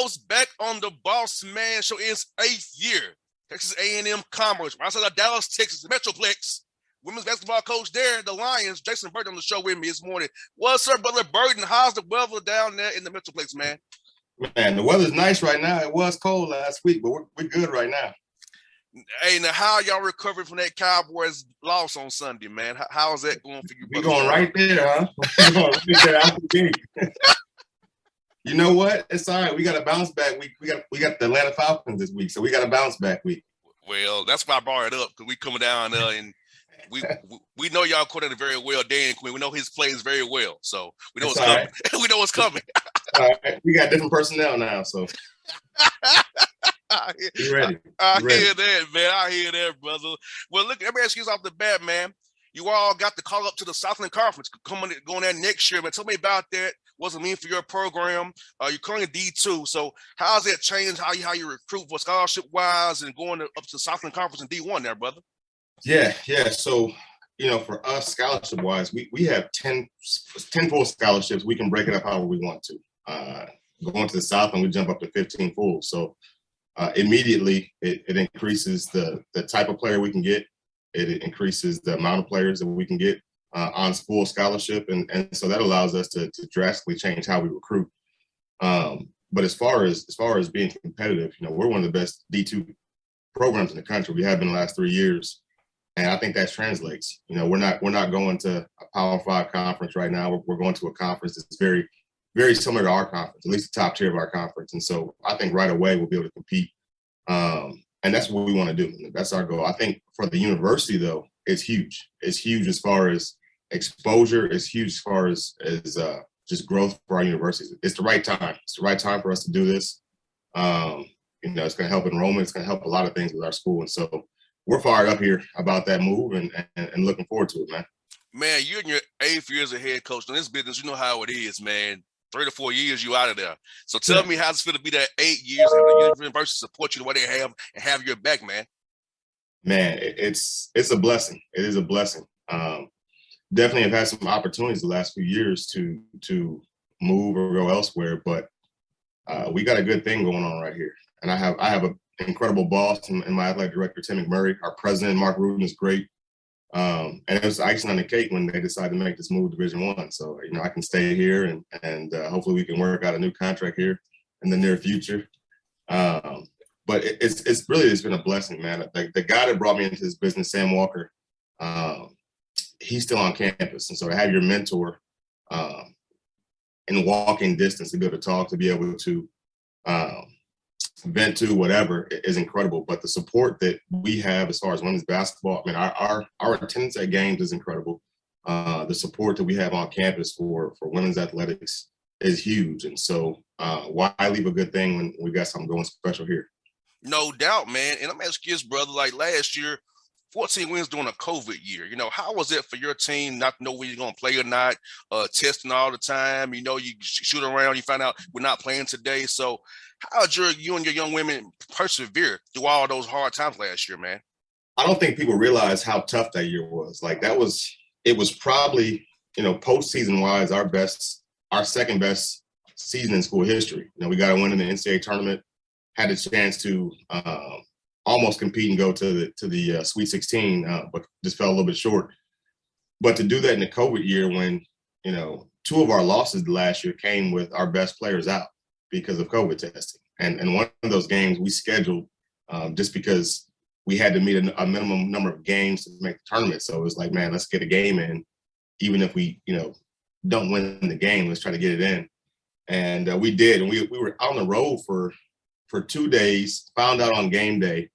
host back on the Bossman show in its 8th year. Texas A&M Commerce, right outside of Dallas, Texas, the Metroplex. Women's basketball coach there, the Lions, Jason Burton on the show with me this morning. What's up, brother Burton? How's the weather down there in the Metroplex, man? Man, the weather's nice right now. It was cold last week, but we're good right now. Hey, now how y'all recovering from that Cowboys loss on Sunday, man? How is that going for you, We brother? going right there, huh? We're going right there after the game. You know what? It's all right. We got a bounce back week. We got the Atlanta Falcons this week, so we got a bounce back week. Well, that's why I brought it up, because we coming down and we know y'all coordinator very well, Dan Quinn. We know his plays very well, so we know what's coming. Right. We know what's coming. All right. We got different personnel now, so you ready? I hear that, man. I hear that, brother. Well, look, let me ask you off the bat, man. You all got the call up to the Southland Conference going there next year, man. Tell me about that. What's it mean for your program? You're currently D2, so how's that changed how you recruit for scholarship-wise and going up to the Southland Conference in D1 there, brother? Yeah. So, for us, scholarship-wise, we have 10 full scholarships. We can break it up however we want to. Going to the South, and we jump up to 15 full. So immediately, it increases the type of player we can get. It increases the amount of players that we can get on full scholarship, and so that allows us to drastically change how we recruit. But as far as being competitive, we're one of the best D2 programs in the country. We have been the last 3 years, and I think that translates. We're not going to a Power 5 conference right now. We're going to a conference that's very, very similar to our conference, at least the top tier of our conference. And so I think right away we'll be able to compete. And that's what we want to do. That's our goal. I think for the university, though, it's huge. It's huge as far as exposure. It's huge as far as just growth for our universities. It's the right time. It's the right time for us to do this. It's going to help enrollment. It's going to help a lot of things with our school. And so we're fired up here about that move and looking forward to it, man. Man, you're in your 8th year as a head coach. In this business, you know how it is, man. 3 to 4 years, you out of there. So tell me how it's going to be that 8 years and the university support you the way they have and have your back, man. Man, it's a blessing. It is a blessing. Definitely have had some opportunities the last few years to move or go elsewhere, but we got a good thing going on right here. And I have an incredible boss and my athletic director, Tim McMurray. Our president, Mark Rudin, is great. And it was icing on the cake when they decided to make this move to Division I. So, I can stay here and hopefully we can work out a new contract here in the near future. But it's been a blessing, man. The guy that brought me into this business, Sam Walker, he's still on campus. And so to have your mentor in walking distance, to be able to talk, to be able to vent to whatever is incredible. But the support that we have as far as women's basketball, I mean, our attendance at games is incredible. The support that we have on campus for women's athletics is huge. And so why leave a good thing when we got something going special here? No doubt, man. And I'm asking you this, brother, like last year, 14 wins during a COVID year. How was it for your team not to know when you're going to play or not, testing all the time? You shoot around, you find out we're not playing today. So how did you and your young women persevere through all those hard times last year, man? I don't think people realize how tough that year was. It was probably, postseason wise, our second best season in school history. We got a win in the NCAA tournament, had a chance to almost compete and go to the Sweet 16, but just fell a little bit short. But to do that in the COVID year when, 2 of our losses last year came with our best players out because of COVID testing. And one of those games we scheduled just because we had to meet a minimum number of games to make the tournament. So it was like, man, let's get a game in. Even if we, don't win the game, let's try to get it in. And we did. And we were on the road for 2 days, found out on game day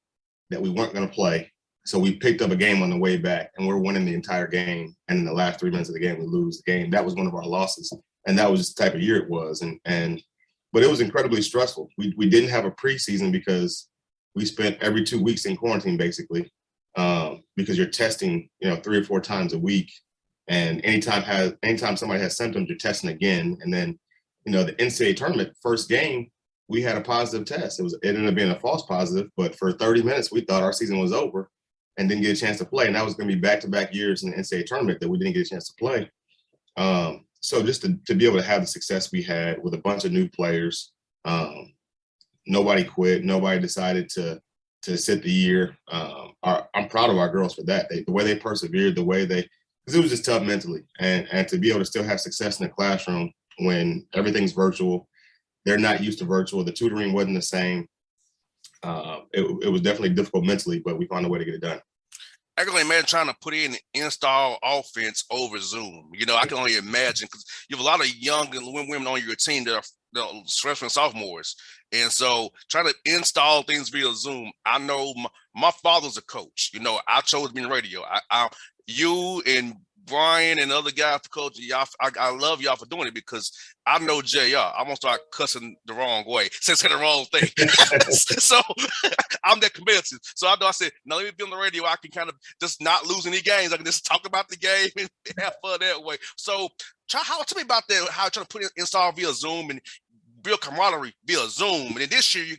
that we weren't going to play. So we picked up a game on the way back, and we're winning the entire game. And in the last 3 minutes of the game, we lose the game. That was one of our losses. And that was just the type of year it was. But it was incredibly stressful. We didn't have a preseason because we spent every 2 weeks in quarantine, basically, because you're testing, 3 or 4 times a week. And anytime somebody has symptoms, you're testing again. And then, the NCAA tournament first game, we had a positive test. It ended up being a false positive, but for 30 minutes, we thought our season was over and didn't get a chance to play. And that was going to be back-to-back years in the NCAA tournament that we didn't get a chance to play. So just to be able to have the success we had with a bunch of new players, Nobody quit. Nobody decided to sit the year. I'm proud of our girls for that. The way they persevered, the way because it was just tough mentally, and to be able to still have success in the classroom when everything's virtual. They're not used to virtual. The tutoring wasn't the same. It was definitely difficult mentally, but we found a way to get it done. I can only imagine trying to put in install offense over Zoom. I can only imagine because you have a lot of young women on your team that are freshmen, sophomores. And so trying to install things via Zoom, I know my father's a coach. I chose to be in radio. You and Brian and other guys for coaching, y'all, I love y'all for doing it because I know JR. I'm gonna start cussing the wrong way, saying the wrong thing. So I'm that competitive. So I said, now let me be on the radio. I can kind of just not lose any games. I can just talk about the game and have fun that way. So tell me about that, how you're trying to put it install via Zoom and build camaraderie via Zoom. And then this year you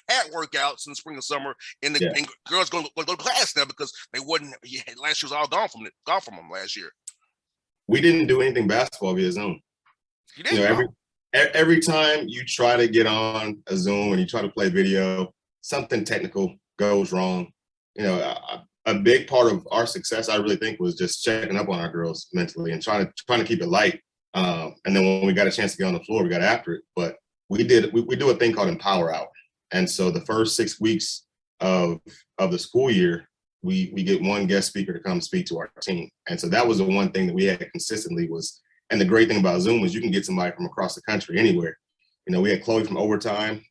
had workouts in the spring and summer, and and girls going to class now because they wasn't. Last year was all gone from them last year. We didn't do anything basketball via Zoom. You didn't. Every time you try to get on a Zoom and you try to play video, something technical goes wrong. A big part of our success, I really think, was just checking up on our girls mentally and trying to keep it light. And then when we got a chance to get on the floor, we got after it. But we do a thing called Empower Hour. And so the first 6 weeks of the school year, we get one guest speaker to come speak to our team. And so that was the one thing that we had consistently and the great thing about Zoom is you can get somebody from across the country anywhere. We had Chloe from Overtime,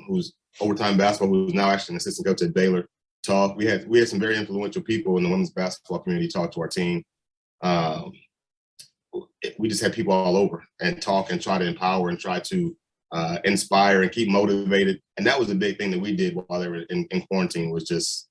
who's Overtime Basketball, who's now actually an assistant coach at Baylor, talk. We had some very influential people in the women's basketball community talk to our team. We just had people all over and talk and try to empower and try to inspire and keep motivated. And that was a big thing that we did while they were in quarantine, was just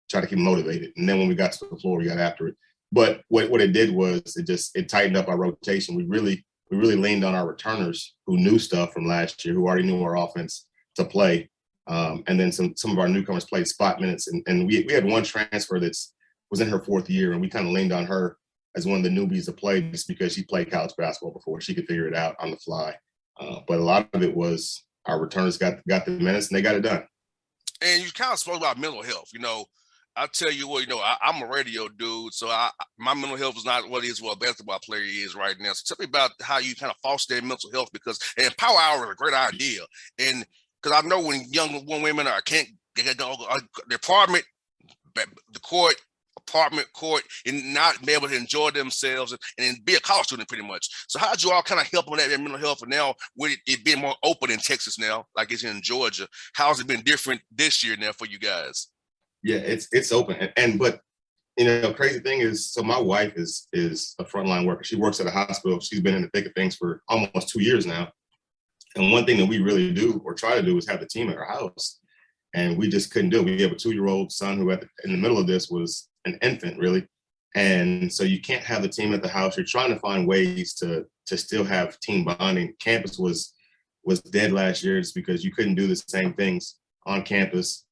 try to keep motivated. And then when we got to the floor, we got after it. But what it did was it tightened up our rotation. We really leaned on our returners who knew stuff from last year, who already knew our offense to play. And then some of our newcomers played spot minutes. And we had one transfer was in her 4th year, and we kind of leaned on her as one of the newbies to play just because she played college basketball before. She could figure it out on the fly. But a lot of it was our returners got the minutes and they got it done. And you kind of spoke about mental health. I tell you what, I'm a radio dude, so my mental health is not what it is what a basketball player is right now. So tell me about how you kind of foster their mental health, because Power Hour is a great idea. And because I know when young women can't get their apartment, the court, and not be able to enjoy themselves and be a college student pretty much. So how did you all kind of help them with that mental health? And now with it being more open in Texas now, like it's in Georgia, how's it been different this year now for you guys? Yeah, it's open. But crazy thing is, so my wife is a frontline worker. She works at a hospital. She's been in the thick of things for almost 2 years now. And one thing that we really do or try to do is have the team at our house. And we just couldn't do it. We have a 2-year-old son who in the middle of this was an infant, really. And so you can't have the team at the house. You're trying to find ways to still have team bonding. Campus was dead last year just because you couldn't do the same things on campus.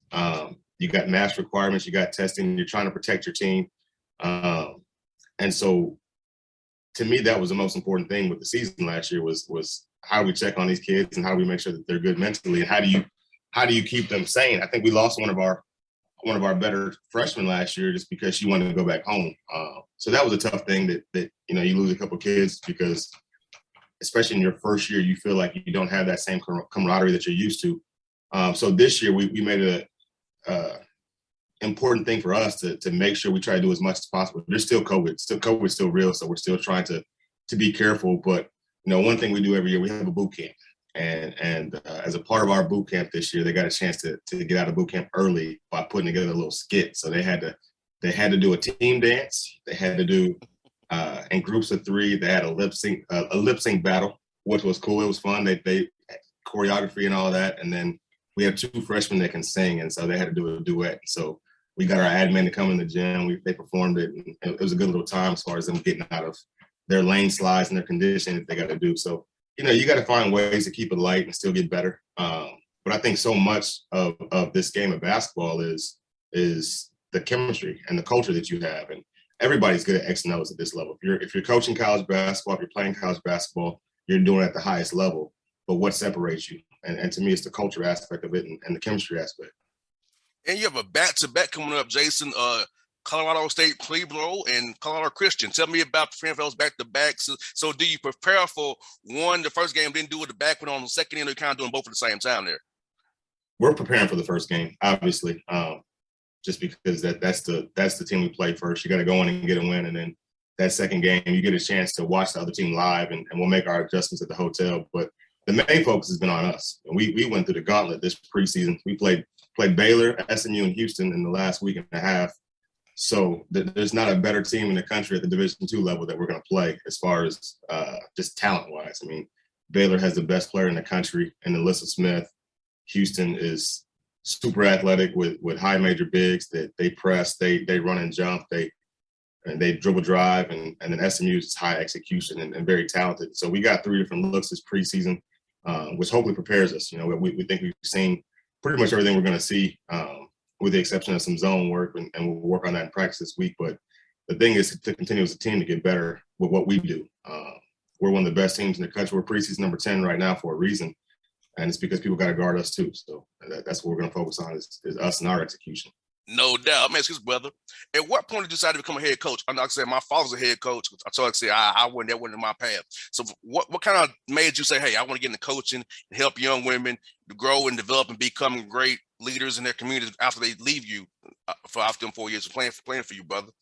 You got mask requirements, you got testing, you're trying to protect your team. And so to me, that was the most important thing with the season last year was how do we check on these kids and how do we make sure that they're good mentally, and how do you keep them sane? I think we lost one of our better freshmen last year just because she wanted to go back home. So that was a tough thing that you lose a couple kids because especially in your first year, you feel like you don't have that same camaraderie that you're used to. So this year we made it important thing for us to make sure we try to do as much as possible. There's still COVID. COVID's still real, so we're still trying to be careful. But one thing we do every year, we have a boot camp, and as a part of our boot camp this year, they got a chance to get out of boot camp early by putting together a little skit. So they had to do a team dance. They had to do in groups of 3. They had a lip sync battle, which was cool. It was fun. They choreography and all that, and then we have 2 freshmen that can sing, and so they had to do a duet. So we got our admin to come in the gym. They performed it, and it was a good little time as far as them getting out of their lane slides and their conditioning that they got to do. So, you got to find ways to keep it light and still get better. But I think so much of this game of basketball is the chemistry and the culture that you have. And everybody's good at X and O's at this level. If you're coaching college basketball, if you're playing college basketball, you're doing it at the highest level. But what separates you? And to me, it's the culture aspect of it and the chemistry aspect. And you have a back-to-back coming up, Jason. Colorado State Pueblo and Colorado Christian. Tell me about the those back-to-back. So do you prepare for one, the first game, then do it the back one on the second end, or kind of doing both at the same time there? We're preparing for the first game, obviously, just because that's the team we play first. You got to go in and get a win, and then that second game, you get a chance to watch the other team live, and we'll make our adjustments at the hotel. But the main focus has been on us. And we went through the gauntlet this preseason. We played Baylor, SMU, and Houston in the last week and a half. So there's not a better team in the country at the Division II level that we're going to play as far as just talent-wise. I mean, Baylor has the best player in the country in Alyssa Smith. Houston is super athletic with high major bigs that they press, they run and jump, they dribble drive, and then SMU is high execution and very talented. So we got 3 different looks this preseason, which hopefully prepares us. You know, we think we've seen pretty much everything we're going to see, with the exception of some zone work, and we'll work on that in practice this week. But the thing is to continue as a team to get better with what we do. We're one of the best teams in the country. We're preseason number 10 right now for a reason, and it's because people got to guard us too. So that's what we're going to focus on is us and our execution. No doubt. Man, excuse me, brother. At what point did you decide to become a head coach? I'm not saying my father's a head coach. I said I went that went in my path. So what kind of made you say, hey, I want to get into coaching and help young women to grow and develop and become great leaders in their communities after they leave you for after them 4 years of playing for you, brother?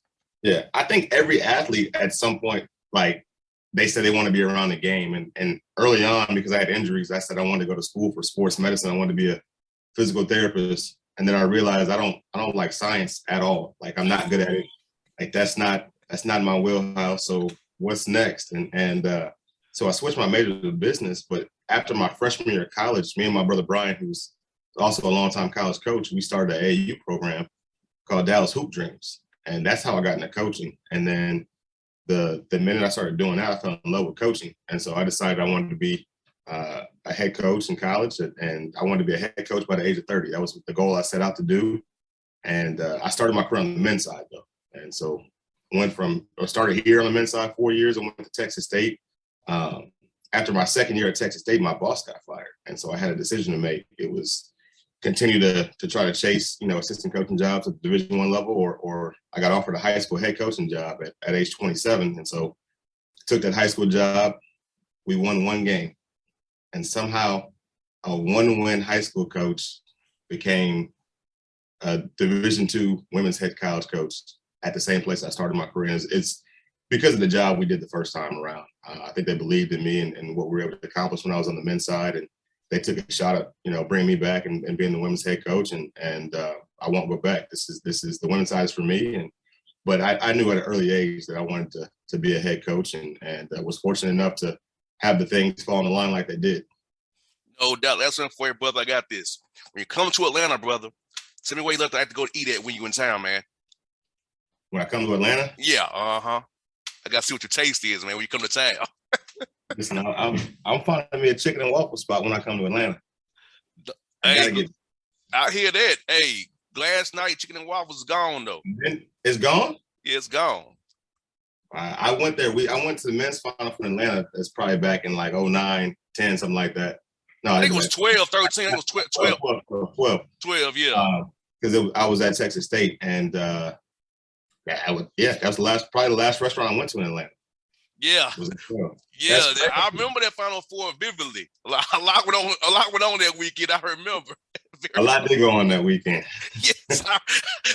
Yeah, I think every athlete at some point, like, they said they want to be around the game. And early on, because I had injuries, I said I wanted to go to school for sports medicine. I wanted to be a physical therapist. And then I realized I don't like science at all. Like, I'm not good at it. Like, that's not my wheelhouse. So what's next? So I switched my major to business. But after my freshman year of college, me and my brother Brian, who's also a longtime college coach, we started an AAU program called Dallas Hoop Dreams. And that's how I got into coaching. And then the minute I started doing that, I fell in love with coaching. And so I decided I wanted to be a head coach in college, and I wanted to be a head coach by the age of 30. That was the goal I set out to do. And I started my career on the men's side, though. And so started here on the men's side 4 years. I went to Texas State. After my second year at Texas State, my boss got fired. And so I had a decision to make. It was continue to try to chase, assistant coaching jobs at the Division I level, or I got offered a high school head coaching job at age 27. And so took that high school job. We won one game. And somehow a one-win high school coach became a Division II women's head college coach at the same place I started my career. It's because of the job we did the first time around. I think they believed in me and what we were able to accomplish when I was on the men's side. And they took a shot at, bringing me back and being the women's head coach. And I won't go back. This is the women's side is for me. But I knew at an early age that I wanted to be a head coach, and was fortunate enough to have the things fall in the line like they did. No doubt. That's one for you, brother. I got this. When you come to Atlanta, brother, tell me where you left. I have to go to eat at when you in town, man. When I come to Atlanta? Yeah, I got to see what your taste is, man, when you come to town. Listen, I'm finding me a chicken and waffle spot when I come to Atlanta. I hear that. Hey, last night, chicken and waffles is gone, though. It's gone? Yeah, it's gone. I went there. I went to the men's final for Atlanta. That's probably back in like 09, 10, something like that. No, I think it was 12, 13. I think it was 12. 12, yeah. Because I was at Texas State, and that was probably the last restaurant I went to in Atlanta. Yeah. Yeah, I remember that Final Four vividly. A lot went on that weekend, I remember. A lot did go on that weekend. Yes.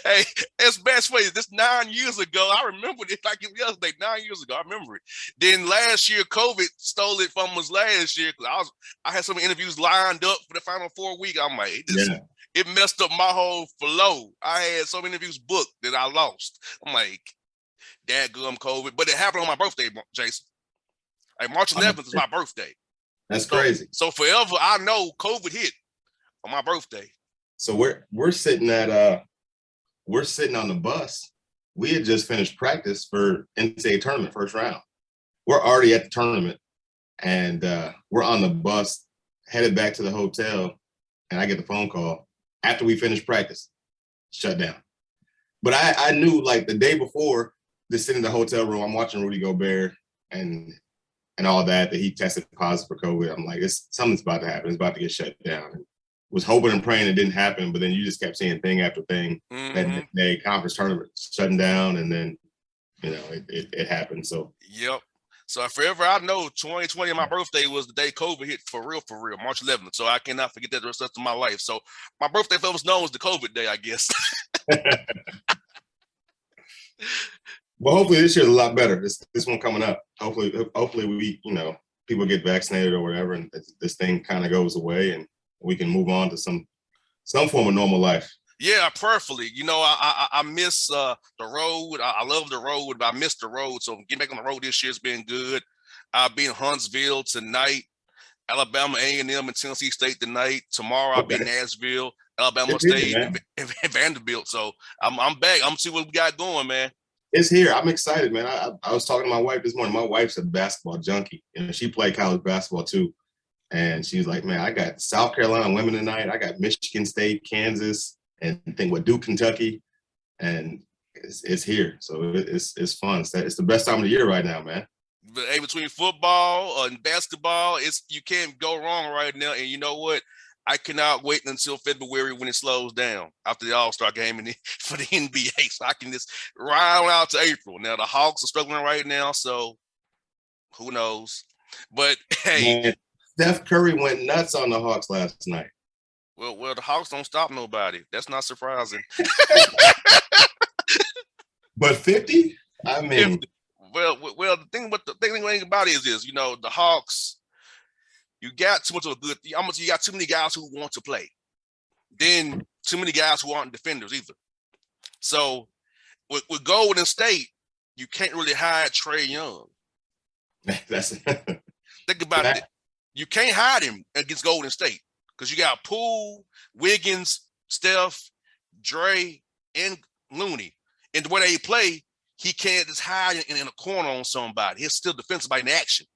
Hey, it's best way. This 9 years ago. I remember it like it was yesterday, 9 years ago. I remember it. Then last year, COVID stole it from us last year. I had some interviews lined up for the Final Four week. I'm like, it messed up my whole flow. I had some interviews booked that I lost. I'm like, dadgum COVID. But it happened on my birthday, Jason. Like March 11th is my birthday. That's crazy. So forever, I know COVID hit on my birthday. So we're sitting on the bus. We had just finished practice for NCAA tournament first round. We're already at the tournament, and we're on the bus headed back to the hotel, and I get the phone call after we finished practice, shut down. But I knew, like, the day before, just sitting in the hotel room, I'm watching Rudy Gobert, and and all that he tested positive for COVID. I'm like, something's about to happen. It's about to get shut down. And was hoping and praying it didn't happen, but then you just kept seeing thing after thing. That day conference tournament shutting down, and then it happened. So yep. So forever I know 2020, my birthday was the day COVID hit for real, March 11th. So I cannot forget that the rest of my life. So my birthday was known as the COVID day, I guess. Well, hopefully this year's a lot better. This one coming up. Hopefully we, people get vaccinated or whatever, and this thing kind of goes away, and we can move on to some form of normal life. Yeah, prayerfully. I miss the road. I love the road, but I miss the road. So getting back on the road this year has been good. I'll be in Huntsville tonight, Alabama A&M and Tennessee State tonight. Tomorrow I'll be in Nashville, Alabama State, and Vanderbilt. So I'm back. I'm see what we got going, man. It's here. I'm excited, man. I was talking to my wife this morning. My wife's a basketball junkie. She played college basketball too. And she's like, man, I got South Carolina women tonight. I got Michigan State, Kansas, and Duke, Kentucky, and it's here. So it's fun. It's the best time of the year right now, man. But hey, between football and basketball, you can't go wrong right now. And you know what? I cannot wait until February when it slows down after the All-Star game for the NBA. So I can just ride on out to April. Now the Hawks are struggling right now, so who knows? But hey, man, Steph Curry went nuts on the Hawks last night. Well, the Hawks don't stop nobody. That's not surprising. But 50? I mean, 50. Well, the thing about it is this, the Hawks, you got too much of a good. You got too many guys who want to play. Then too many guys who aren't defenders either. So with Golden State, you can't really hide Trae Young. Think about it. You can't hide him against Golden State. Because you got Poole, Wiggins, Steph, Dre, and Looney. And the way they play, he can't just hide in a corner on somebody. He's still defensive by action.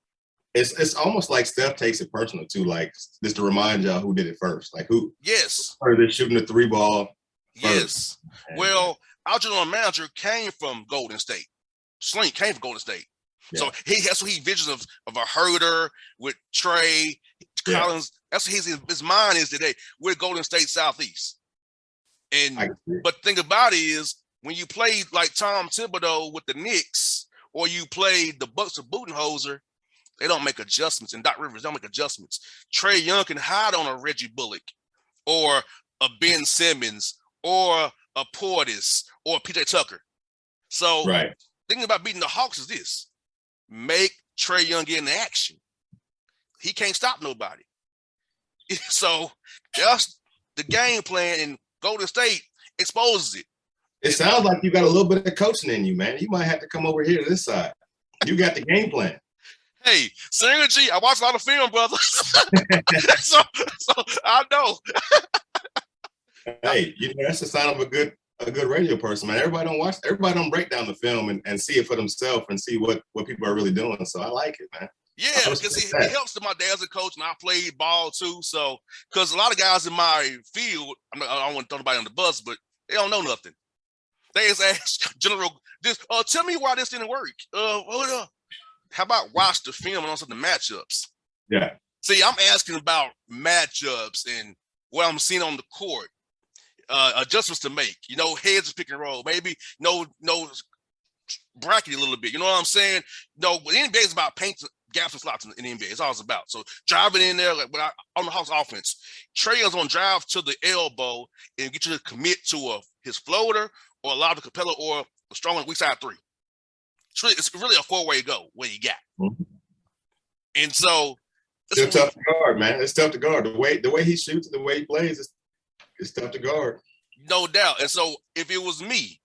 It's almost like Steph takes it personal too, like just to remind y'all who did it first. Like who? Yes. Or they're shooting the 3-ball. Yes. Well, our general manager came from Golden State. Slink came from Golden State. Yeah. So that's what he visions of a herder with Trae, Collins. That's what his mind is today. We're Golden State Southeast. But the thing about it is when you play like Tom Thibodeau with the Knicks, or you play the Bucks of Budenholzer, they don't make adjustments, and Doc Rivers don't make adjustments. Trae Young can hide on a Reggie Bullock, or a Ben Simmons, or a Portis, or a PJ Tucker. So thinking about beating the Hawks is this: make Trae Young get in action. He can't stop nobody. So just the game plan, and Golden State exposes it. It sounds like you got a little bit of coaching in you, man. You might have to come over here to this side. You got the game plan. Hey, synergy. I watch a lot of film, brother. so I know. Hey, that's a sign of a good radio person, man. Everybody don't break down the film and see it for themselves and see what people are really doing. So I like it, man. Yeah, because it helps that my dad's a coach and I played ball too. So, because a lot of guys in my field, I don't want to throw nobody on the bus, but they don't know nothing. They just ask general, tell me why this didn't work. How about watch the film and also the matchups? Yeah. See, I'm asking about matchups and what I'm seeing on the court, adjustments to make. Heads of pick and roll, maybe no bracket a little bit. You know what I'm saying? No, the NBA is about painting gaps and slots in the NBA. It's all it's about. So driving in there on the Hawks offense, Trae Young's gonna drive to the elbow and get you to commit to his floater or allow the Capella or a strong weak side three. It's really a 4-way go what he got. Mm-hmm. And so it's tough to guard, man. It's tough to guard. The way he shoots, the way he plays, it's tough to guard. No doubt. And so if it was me,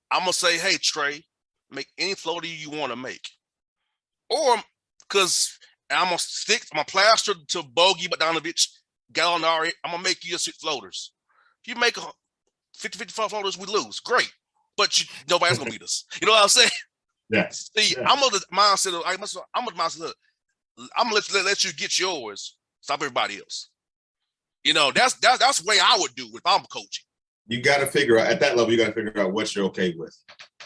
I'm gonna say, hey, Trae, make any floater you want to make. Or because I'm gonna stick my plaster to Bogey, Bogdanovic, Gallinari, I'm gonna make you just 6 floaters. If you make 50-55 floaters, we lose. Great. But nobody's gonna beat us. You know what I'm saying? Yes. See, yeah. I'm of the mindset of I'm gonna let you get yours, stop everybody else. That's the way I would do if I'm coaching. You got to figure out at that level. You got to figure out what you're okay with.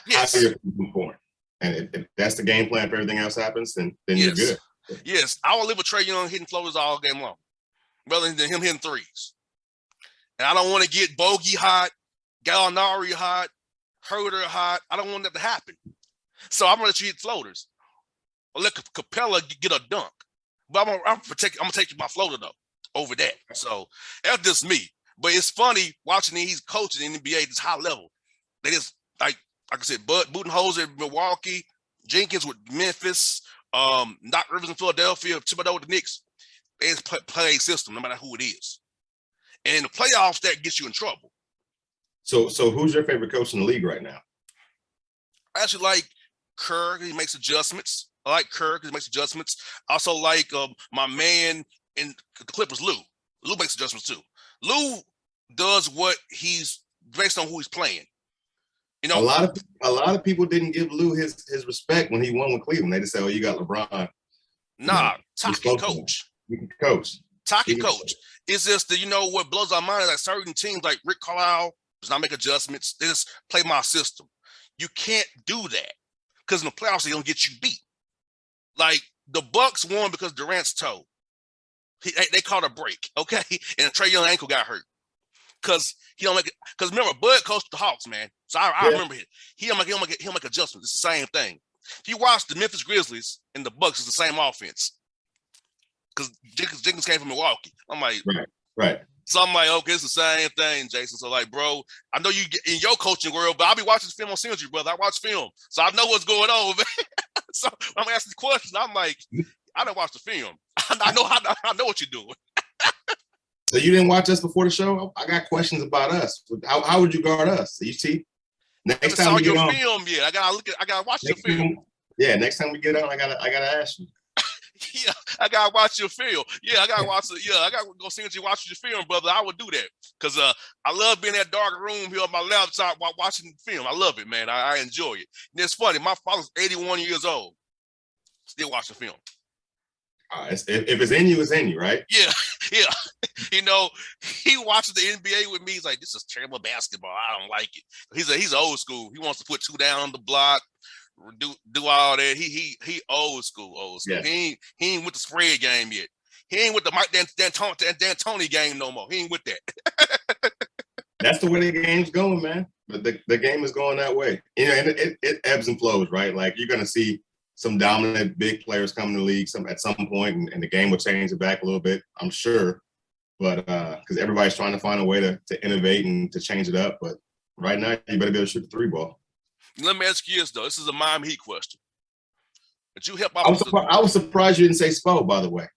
Yes. How you're performing. And if that's the game plan, if everything else happens, then Yes. you're good. Yes, I will live with Trae Young hitting floaters all game long, rather than him hitting threes. And I don't want to get Bogey hot, Gallinari hot, Herder hot. I don't want that to happen. So I'm going to let you hit floaters. Or let Capella get a dunk. But I'm gonna take my floater, though, over that. So that's just me. But it's funny watching he's coaching in the NBA at this high level. They just, like I said, Budenholzer in Milwaukee, Jenkins with Memphis, Doc Rivers in Philadelphia, Thibodeau with the Knicks. They just play a system, no matter who it is. And in the playoffs, that gets you in trouble. So who's your favorite coach in the league right now? I actually like Kerr. He makes adjustments. I like Kerr because he makes adjustments. I also like my man in the Clippers, Lou. Lou makes adjustments too. Lou does what he's based on who he's playing. You know, a lot of people didn't give Lou his respect when he won with Cleveland. They just said, "Oh, you got LeBron." Nah, Taki coach. You can coach. Taki coach. It's just that, you know, what blows our mind is like certain teams like Rick Carlisle does not make adjustments. They just play my system. You can't do that because in the playoffs, they don't get you beat. Like the Bucks won because Durant's toe. They caught a break, okay? And Trae Young ankle got hurt because he don't make it. Because remember, Bud coached the Hawks, man. So I remember it. He'll make adjustments. It's the same thing. If you watch the Memphis Grizzlies and the Bucks, it's the same offense. Because Jenkins came from Milwaukee. I'm like, right. So I'm like, okay, it's the same thing, Jason. So like, bro, I know you get in your coaching world, but I'll be watching film on Synergy, brother. I watch film, so I know what's going on, man. So I'm asking the questions. I'm like, I don't watch the film. I know what you're doing. So you didn't watch us before the show? I got questions about us. How would you guard us? You see, next time we get on, film, yeah, I gotta watch your film. Yeah, next time we get on, I gotta ask you. Yeah, I gotta watch your film. Yeah, I gotta watch it. Yeah, I gotta go see you watch your film, brother. I would do that because I love being in that dark room here on my laptop while watching the film. I love it, man. I enjoy it. And it's funny. My father's 81 years old, still watching film. If it's in you, it's in you, right? Yeah. You know, he watches the NBA with me. He's like, "This is terrible basketball. I don't like it." He's old school. He wants to put two down on the block. Do all that. He old school. Yes. He ain't with the spread game yet. He ain't with the Mike D'Antoni game no more. He ain't with that. That's the way the game's going, man. But the game is going that way. You know, and it ebbs and flows, right? Like you're gonna see some dominant big players come in the league at some point, and the game will change it back a little bit, I'm sure. But because everybody's trying to find a way to innovate and to change it up. But right now, you better be able to shoot the three ball. Let me ask you this, though. This is a Miami Heat question. Did you help out? I was surprised you didn't say Spo, by the way,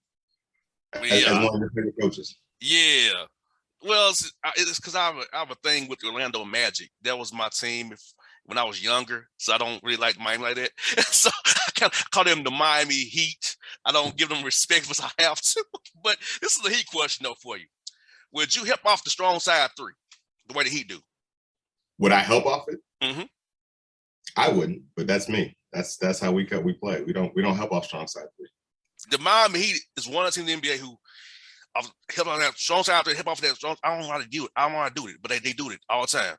as one of your favorite coaches. Yeah. Well, it's because I have a thing with the Orlando Magic. That was my team when I was younger, so I don't really like Miami like that. So I kind of call them the Miami Heat. I don't give them respect as I have to. But this is a Heat question, though, for you. Would you help off the strong side three the way the Heat do? Would I help off it? Mm-hmm. I wouldn't, but that's me. That's how we play. We don't help off strong side three. The Miami Heat is one of the teams in the NBA who help on that strong side three, help off that strong. I don't know how to do it. I don't know how to do it, but they do it all the time.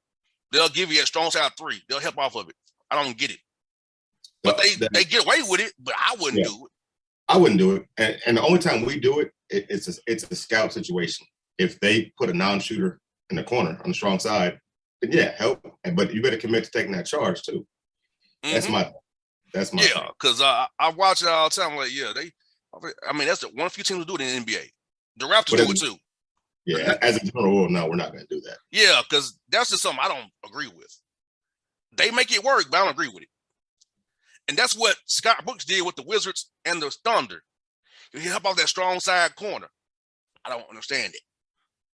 They'll give you a strong side three. They'll help off of it. I don't get it, but they get away with it. But I wouldn't do it. I wouldn't do it. And the only time we do it, it's a scout situation. If they put a non-shooter in the corner on the strong side, then yeah, help. But you better commit to taking that charge too. Mm-hmm. That's my yeah, because I watch it all the time. Like, yeah, that's one of the few teams who do it in the NBA. The Raptors do it too. Yeah, as a general rule, no, we're not going to do that. Yeah, because that's just something I don't agree with. They make it work, but I don't agree with it. And that's what Scott Brooks did with the Wizards and the Thunder. He helped off that strong side corner. I don't understand it.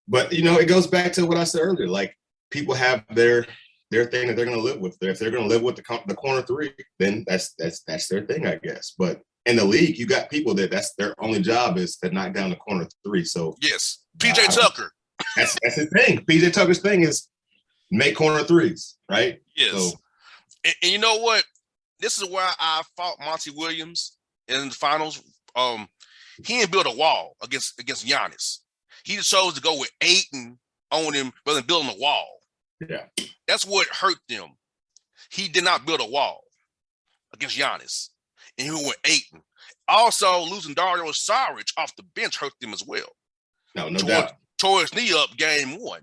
But, you know, it goes back to what I said earlier. Like, people have their thing that they're going to live with. If they're going to live with the corner three, then that's their thing, I guess. But in the league, you got people that's their only job is to knock down the corner three. So yes, PJ Tucker. That's his thing. PJ Tucker's thing is make corner threes, right? Yes. So, and you know what? This is why I fought Monty Williams in the finals. He didn't build a wall against Giannis. He chose to go with Ayton on him rather than building a wall. Yeah. That's what hurt them. He did not build a wall. against Giannis, and he went 8. Also, losing Dario Saric off the bench hurt them as well. No doubt. Tore his knee up game 1.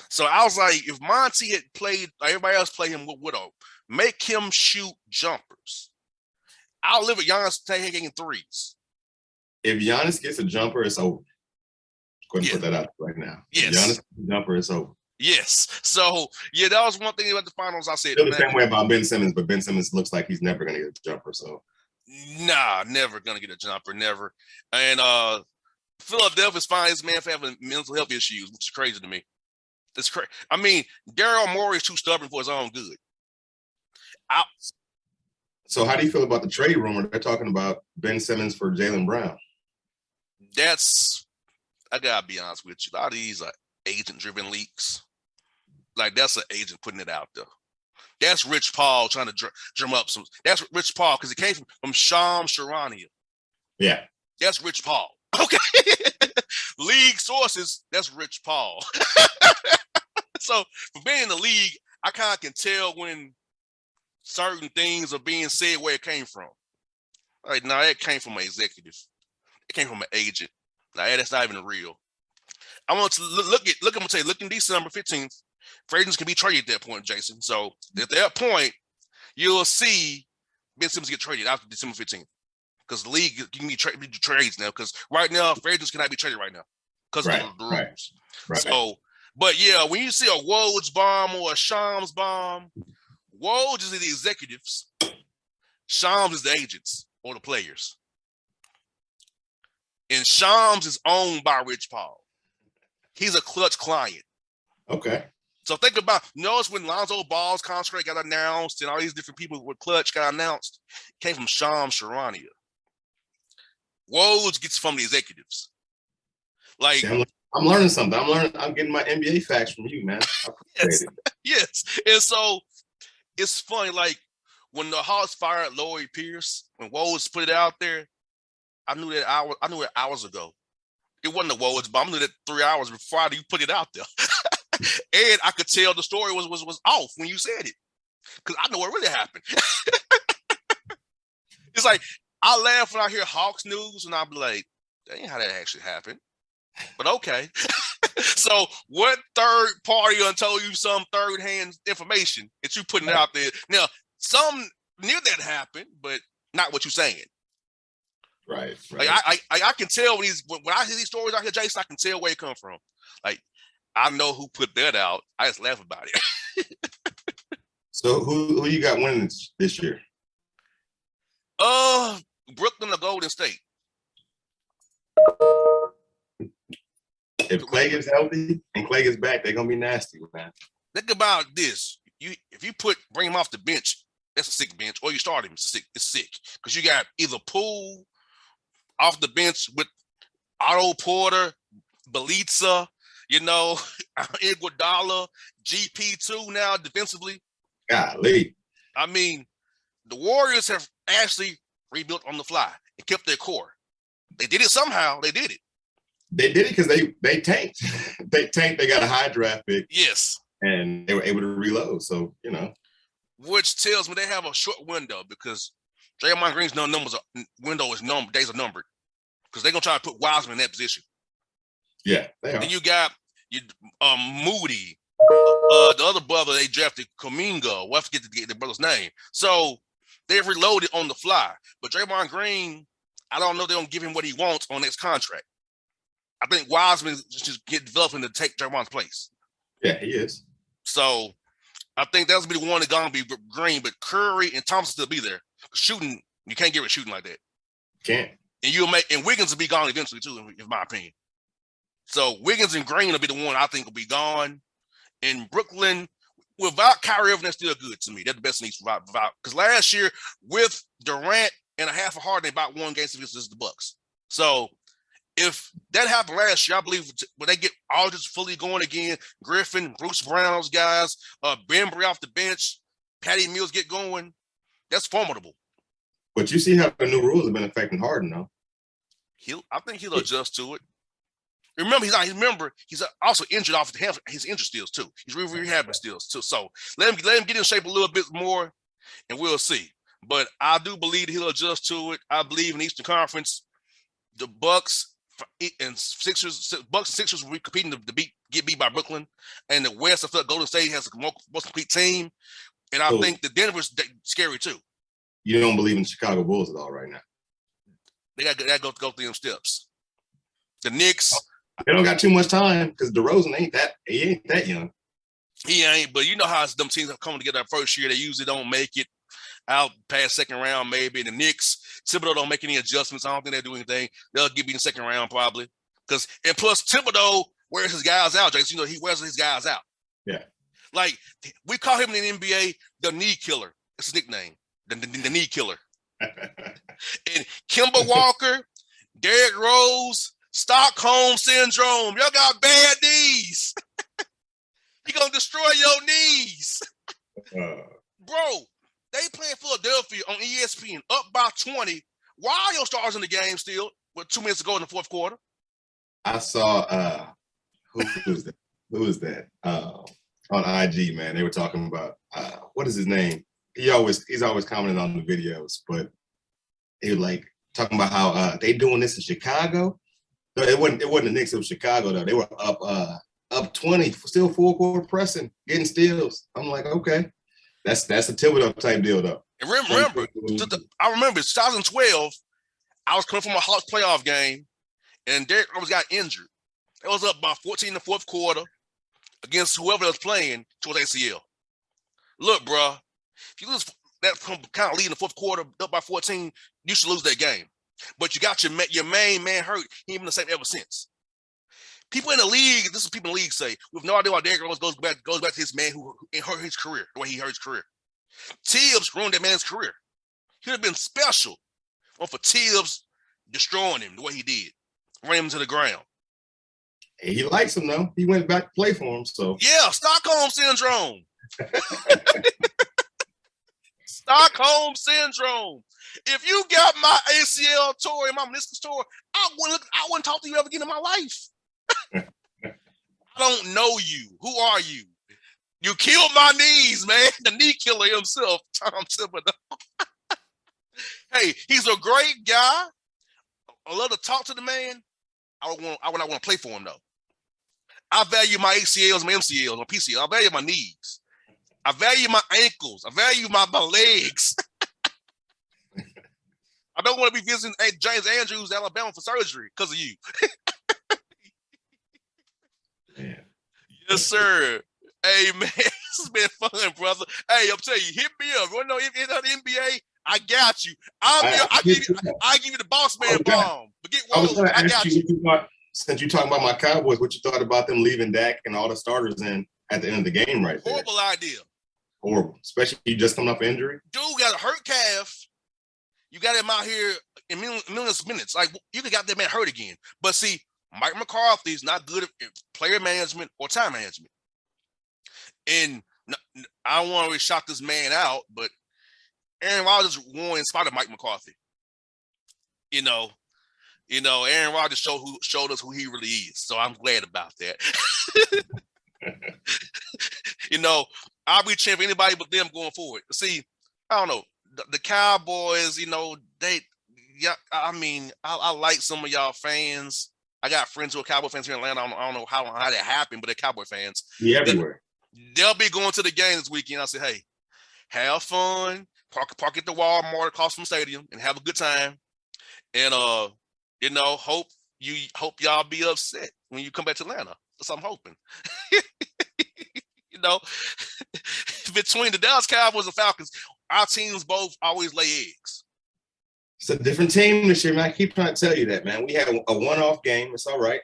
So I was like, if Monty had played, like everybody else played him with Widow, make him shoot jumpers. I'll live with Giannis taking threes. If Giannis gets a jumper, it's over. Go ahead and put that out right now. Yes. If Giannis gets a jumper, it's over. Yes. So, yeah, that was one thing about the finals I said. Feel the same way about Ben Simmons, but Ben Simmons looks like he's never going to get a jumper. So, nah, never going to get a jumper, never. And Philadelphia's finest man for having mental health issues, which is crazy to me. It's crazy. I mean, Daryl Morey is too stubborn for his own good. So how do you feel about the trade rumor? They're talking about Ben Simmons for Jaylen Brown. I got to be honest with you. A lot of these are agent-driven leaks. Like, that's an agent putting it out there. That's Rich Paul trying to drum up some. That's Rich Paul because it came from Shams Charania. Yeah. That's Rich Paul. Okay. League sources, that's Rich Paul. So, for being in the league, I kind of can tell when certain things are being said where it came from. Like, no, it came from an executive. It came from an agent. Now, that's not even real. I want to look in December 15th, free agents can be traded at that point, Jason. So at that point, you'll see Ben Simmons get traded after December 15th. Because the league, you can be trades now. Because right now, free agents cannot be traded right now. Because of the rules. Right. So, but yeah, when you see a Woj bomb or a Shams bomb, Woj is the executives. Shams is the agents or the players. And Shams is owned by Rich Paul. He's a Clutch client. Okay. So think about, notice when Lonzo Ball's contract got announced and all these different people with Clutch got announced, it came from Shams Charania. Woj gets from the executives. Like, see, I'm learning something. I'm getting my NBA facts from you, man. I appreciate it. Yes. And so it's funny, like when the Hawks fired Lloyd Pierce, when Woj put it out there, I knew it hours ago. It wasn't a Woj bomb. I knew that 3 hours before you put it out there. And I could tell the story was off when you said it. Because I know what really happened. It's like, I laugh when I hear Hawks news and I'll be like, that ain't how that actually happened. But okay. So what third party told you some third-hand information that you putting out there? Now, some knew that happened, but not what you're saying. Right. Like I can tell when I hear these stories out here, Jason, I can tell where it come from. Like, I know who put that out. I just laugh about it. So who you got winning this year? Brooklyn or Golden State. If Clay gets healthy and Clay gets back, they're gonna be nasty, man. Think about this. If you bring him off the bench, that's a sick bench, or you start him, it's sick. Because you got either Poole off the bench with Otto Porter, Bjelica, Iguodala, GP2 now defensively. Golly. I mean, the Warriors have actually rebuilt on the fly and kept their core. They did it somehow. They did it. They did it because they tanked. They tanked. They got a high draft pick. Yes. And they were able to reload. So, Which tells me they have a short window because Draymond Green's days are numbered. Because they're going to try to put Wiseman in that position. Yeah, they are. Then you got Moody, the other brother they drafted, Kuminga. Well, I forget to get the brother's name. So they've reloaded on the fly. But Draymond Green, I don't know if they don't give him what he wants on next contract. I think Wiseman just get developing to take Draymond's place. Yeah, he is. So I think that's be the one that's gonna be Green, but Curry and Thompson still be there. Shooting, you can't get rid of shooting like that. Can't. And Wiggins will be gone eventually too, in my opinion. So Wiggins and Green will be the one I think will be gone. In Brooklyn, without Kyrie Irving, that's still good to me. That's the best thing he's without. Because last year with Durant and a half a Harden, they about won games against the Bucks. So if that happened last year, I believe when they get Aldridge fully going again, Griffin, Bruce Brown, those guys, Bembry off the bench, Patty Mills get going, that's formidable. But you see how the new rules have been affecting Harden, though. I think he'll adjust to it. Remember, he's also injured off his injured stills too. He's rehabbing stills too. So let him get in shape a little bit more, and we'll see. But I do believe he'll adjust to it. I believe in Eastern Conference, the Bucks and Sixers will be competing to get beat by Brooklyn, and the West, I feel like Golden State has a most complete team, and I think the Denver's scary too. You don't believe in the Chicago Bulls at all right now? They got to go through them steps. The Knicks, they don't got too much time because DeRozan ain't that young. He ain't, but you know how them teams have come together first year. They usually don't make it out past second round, maybe. The Knicks, Thibodeau don't make any adjustments. I don't think they do anything. They'll give you the second round probably. And plus Thibodeau wears his guys out, Jason. You know, he wears his guys out. Yeah. Like, we call him in the NBA the knee killer. It's his nickname, the knee killer. And Kemba Walker, Derrick Rose, Stockholm Syndrome. Y'all got bad knees. He gonna destroy your knees. Bro, they playing Philadelphia on ESPN up by 20. Why are your stars in the game still with 2 minutes to go in the fourth quarter? I saw who was that? On IG, man. They were talking about what is his name? He's always commenting on the videos, but he was like talking about how they doing this in Chicago. No, it wasn't the Knicks, it was Chicago though. They were up 20, still full court pressing, getting steals. I'm like, okay. That's a Thibodeau type deal though. And remember, I remember 2012, I was coming from a Hawks playoff game, and Derrick Rose got injured. It was up by 14 in the fourth quarter against whoever was playing towards ACL. Look, bro, if you lose that kind of lead in the fourth quarter up by 14, you should lose that game. But you got your main man hurt. He ain't been the same ever since. People in the league, this is what people in the league say, we have no idea why Derrick Rose goes back to his man who hurt his career, the way he hurt his career. Tibbs ruined that man's career. He would have been special for Tibbs destroying him the way he did, running him to the ground. And he likes him though. He went back to play for him. So yeah, Stockholm Syndrome. Stockholm Syndrome. If you got my ACL tore and my meniscus tore, I wouldn't talk to you ever again in my life. I don't know you. Who are you? You killed my knees, man. The knee killer himself, Tom Thibodeau. Hey, he's a great guy. I love to talk to the man. I would not want to play for him though. I value my ACLs, my MCLs, my PCL. I value my knees. I value my ankles. I value my legs. I don't want to be visiting James Andrews, Alabama for surgery because of you. Yeah. Yes, sir. Hey, man, this has been fun, brother. Hey, I'm telling you, hit me up. You want to know if it's not the NBA? I got you. I give you the Bossman bomb. Forget Woj. I got you. Since you're talking about my Cowboys, what you thought about them leaving Dak and all the starters in at the end of the game right there? Horrible idea. Horrible. Especially you just coming off injury. Dude got a hurt calf. You got him out here in millions of minutes. Like, you could got that man hurt again. But see, Mike McCarthy's not good at player management or time management. And I don't want to really shout this man out, but Aaron Rodgers won in spite of Mike McCarthy. You know, Aaron Rodgers showed us who he really is. So I'm glad about that. I'll be cheering for anybody but them going forward. See, I don't know. The Cowboys, I like some of y'all fans. I got friends who are Cowboy fans here in Atlanta. I don't know how that happened, but they're Cowboy fans. Yeah, everywhere. They'll be going to the game this weekend. I say, hey, have fun. Park at the Walmart across from the stadium and have a good time. And hope y'all be upset when you come back to Atlanta. That's what I'm hoping. Between the Dallas Cowboys and Falcons, our teams both always lay eggs. It's a different team this year, man. I keep trying to tell you that, man. We had a one-off game. It's all right.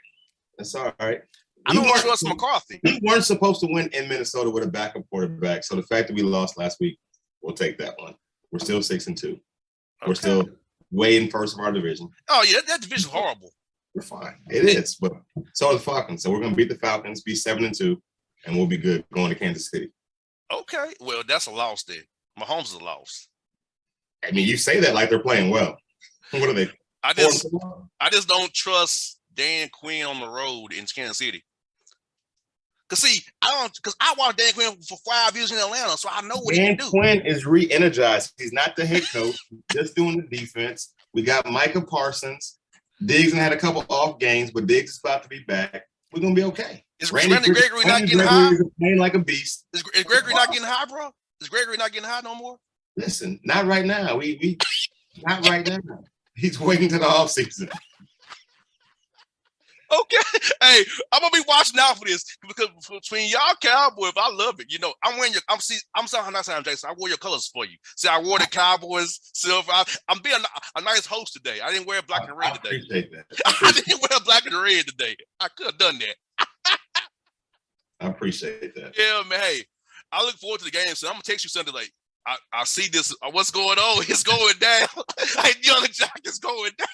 I don't trust McCarthy. We weren't supposed to win in Minnesota with a backup quarterback. So the fact that we lost last week, we'll take that one. We're still 6-2. Okay. We're still way in first of our division. Oh, yeah, that division's horrible. We're fine. It is, but so are the Falcons. So we're going to beat the Falcons, be 7-2, and we'll be good going to Kansas City. Okay. Well, that's a loss then. Mahomes is a loss. I mean, you say that like they're playing well. What are they? I just don't trust Dan Quinn on the road in Kansas City. Cause see, cause I watched Dan Quinn for 5 years in Atlanta, so I know what he Dan can do. Quinn is re-energized. He's not the head coach. He's just doing the defense. We got Micah Parsons. Diggs had a couple off games, but Diggs is about to be back. We're gonna be okay. Is Randy Gregory not getting high? Is playing like a beast. Is Gregory not getting high, bro? Is Gregory not getting high no more? Listen, not right now. We not right now. He's waiting to the offseason. Okay. Hey, I'm gonna be watching out for this because between y'all Cowboys, I love it. You know, I'm wearing your. I'm sorry, not saying Jason. I wore your colors for you. See, I wore the Cowboys silver. I'm being a nice host today. I didn't wear black and red today. Appreciate that. I didn't wear black and red today. I could have done that. I appreciate that. Yeah, man. Hey, I look forward to the game. So I'm gonna text you something like, I see this. What's going on? It's going down. Hey, Young Jock is going down.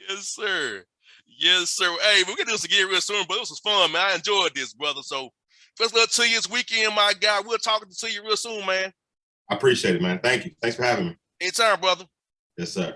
Yes, sir. Yes, sir. Hey, we're gonna do this again real soon, but this was fun, man. I enjoyed this, brother. So best luck to you this weekend, my guy. We'll talk to you real soon, man. I appreciate it, man. Thank you. Thanks for having me. Anytime, brother. Yes, sir.